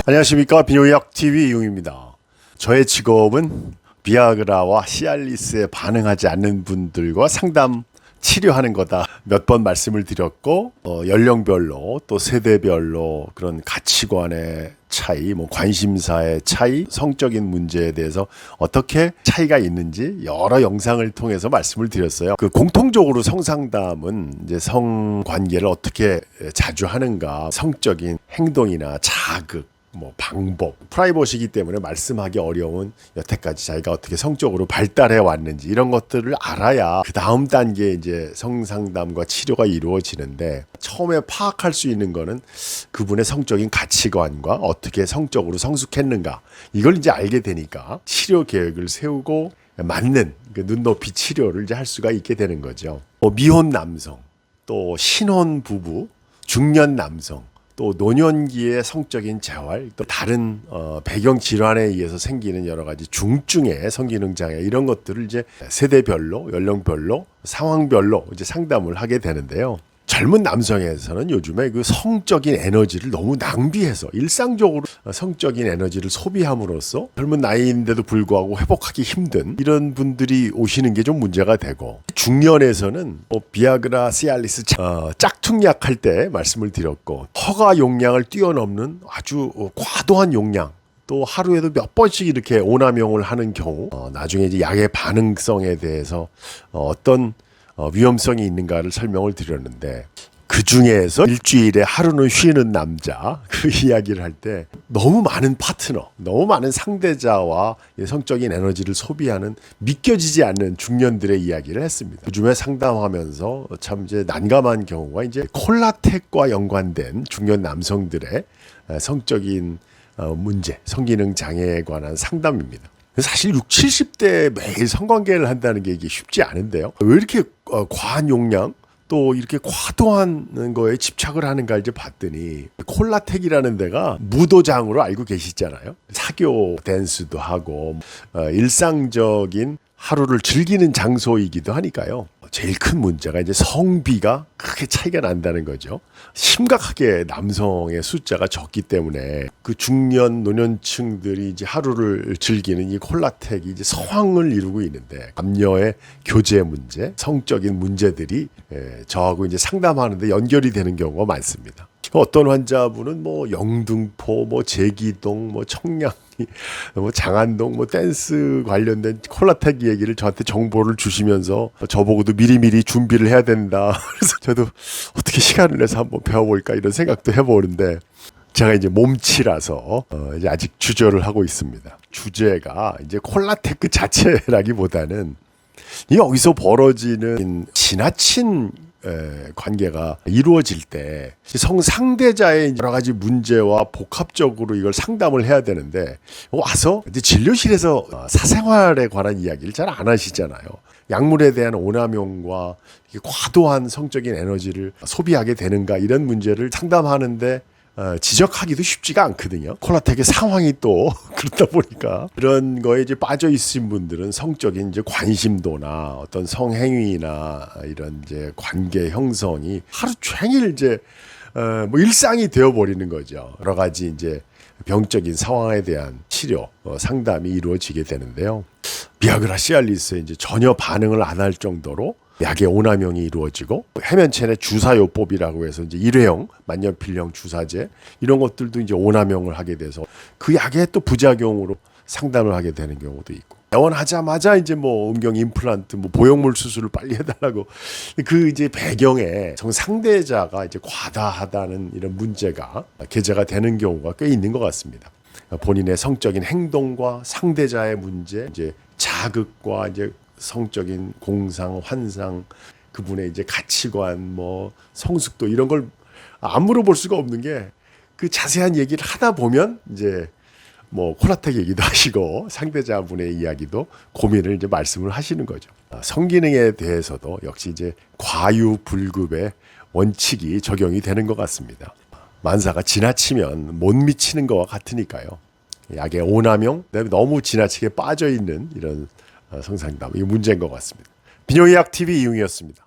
안녕하십니까. 비뇨의학TV 이용입니다. 저의 직업은 비아그라와 시알리스에 반응하지 않는 분들과 상담 치료하는 거다. 몇 번 말씀을 드렸고 연령별로 또 세대별로 그런 가치관의 차이, 관심사의 차이, 성적인 문제에 대해서 어떻게 차이가 있는지 여러 영상을 통해서 말씀을 드렸어요. 그 공통적으로 성상담은 이제 성관계를 어떻게 자주 하는가, 성적인 행동이나 자극, 방법, 프라이버시이기 때문에 말씀하기 어려운 여태까지 자기가 어떻게 성적으로 발달해 왔는지 이런 것들을 알아야 그 다음 단계에 이제 성상담과 치료가 이루어지는데, 처음에 파악할 수 있는 거는 그분의 성적인 가치관과 어떻게 성적으로 성숙했는가, 이걸 이제 알게 되니까 치료 계획을 세우고 맞는 그 눈높이 치료를 이제 할 수가 있게 되는 거죠. 미혼 남성, 또 신혼 부부, 중년 남성, 또 노년기의 성적인 재활, 또 다른 배경 질환에 의해서 생기는 여러 가지 중증의 성기능 장애, 이런 것들을 이제 세대별로, 연령별로, 상황별로 이제 상담을 하게 되는데요. 젊은 남성에서는 요즘에 그 성적인 에너지를 너무 낭비해서 일상적으로 성적인 에너지를 소비함으로써 젊은 나이인데도 불구하고 회복하기 힘든 이런 분들이 오시는 게 좀 문제가 되고, 중년에서는 비아그라, 시알리스 짝퉁약 할 때 말씀을 드렸고, 허가 용량을 뛰어넘는 아주 과도한 용량, 또 하루에도 몇 번씩 이렇게 오남용을 하는 경우, 나중에 이제 약의 반응성에 대해서 어떤 위험성이 있는가를 설명을 드렸는데, 그 중에서 일주일에 하루는 쉬는 남자, 그 이야기를 할 때 너무 많은 파트너, 너무 많은 상대자와 성적인 에너지를 소비하는 믿겨지지 않는 중년들의 이야기를 했습니다. 요즘에 상담하면서 참 이제 난감한 경우가 이제 콜라텍과 연관된 중년 남성들의 성적인 문제, 성기능 장애에 관한 상담입니다. 사실 60, 70대 매일 성관계를 한다는 게 이게 쉽지 않은데요. 왜 이렇게 과한 용량, 또 이렇게 과도한 거에 집착을 하는가 이제 봤더니, 콜라텍이라는 데가 무도장으로 알고 계시잖아요. 사교 댄스도 하고 일상적인 하루를 즐기는 장소이기도 하니까요. 제일 큰 문제가 이제 성비가 크게 차이가 난다는 거죠. 심각하게 남성의 숫자가 적기 때문에 그 중년 노년층들이 이제 하루를 즐기는 이 콜라텍이 이제 서황을 이루고 있는데, 남녀의 교제 문제, 성적인 문제들이 저하고 이제 상담하는데 연결이 되는 경우가 많습니다. 어떤 환자분은 영등포, 제기동, 청량리, 장안동, 댄스 관련된 콜라텍 얘기를 저한테 정보를 주시면서 저보고도 미리미리 준비를 해야 된다. 그래서 저도 어떻게 시간을 내서 한번 배워볼까 이런 생각도 해보는데, 제가 이제 몸치라서 이제 아직 주저를 하고 있습니다. 주제가 이제 콜라텍 그 자체라기보다는 여기서 벌어지는 지나친 관계가 이루어질 때 성상대자의 여러 가지 문제와 복합적으로 이걸 상담을 해야 되는데, 와서 이제 진료실에서 사생활에 관한 이야기를 잘 안 하시잖아요. 약물에 대한 오남용과 과도한 성적인 에너지를 소비하게 되는가, 이런 문제를 상담하는데 지적하기도 쉽지가 않거든요. 콜라텍의 상황이 또 그렇다 보니까 그런 거에 이제 빠져 있으신 분들은 성적인 이제 관심도나 어떤 성행위나 이런 이제 관계 형성이 하루 종일 이제 일상이 되어버리는 거죠. 여러 가지 이제 병적인 상황에 대한 치료, 상담이 이루어지게 되는데요. 비아그라, 시알리스에 이제 전혀 반응을 안 할 정도로 약의 오남용이 이루어지고, 해면체내 주사요법이라고 해서 이제 일회용 만년필형 주사제, 이런 것들도 이제 오남용을 하게 돼서 그 약의 또 부작용으로 상담을 하게 되는 경우도 있고, 퇴원하자마자 이제 음경 임플란트, 보형물 수술을 빨리 해달라고, 그 이제 배경에 상대자가 이제 과다하다는 이런 문제가 계제가 되는 경우가 꽤 있는 것 같습니다. 본인의 성적인 행동과 상대자의 문제, 이제 자극과 이제 성적인 공상, 환상, 그분의 이제 가치관, 성숙도, 이런 걸 안 물어볼 수가 없는 게, 그 자세한 얘기를 하다 보면 이제 콜라텍 얘기도 하시고 상대자분의 이야기도 고민을 이제 말씀을 하시는 거죠. 성기능에 대해서도 역시 이제 과유불급의 원칙이 적용이 되는 것 같습니다. 만사가 지나치면 못 미치는 것과 같으니까요. 약의 오남용, 너무 지나치게 빠져 있는 이런 성상담, 이게 문제인 것 같습니다. 비뇨의학TV 이용이었습니다.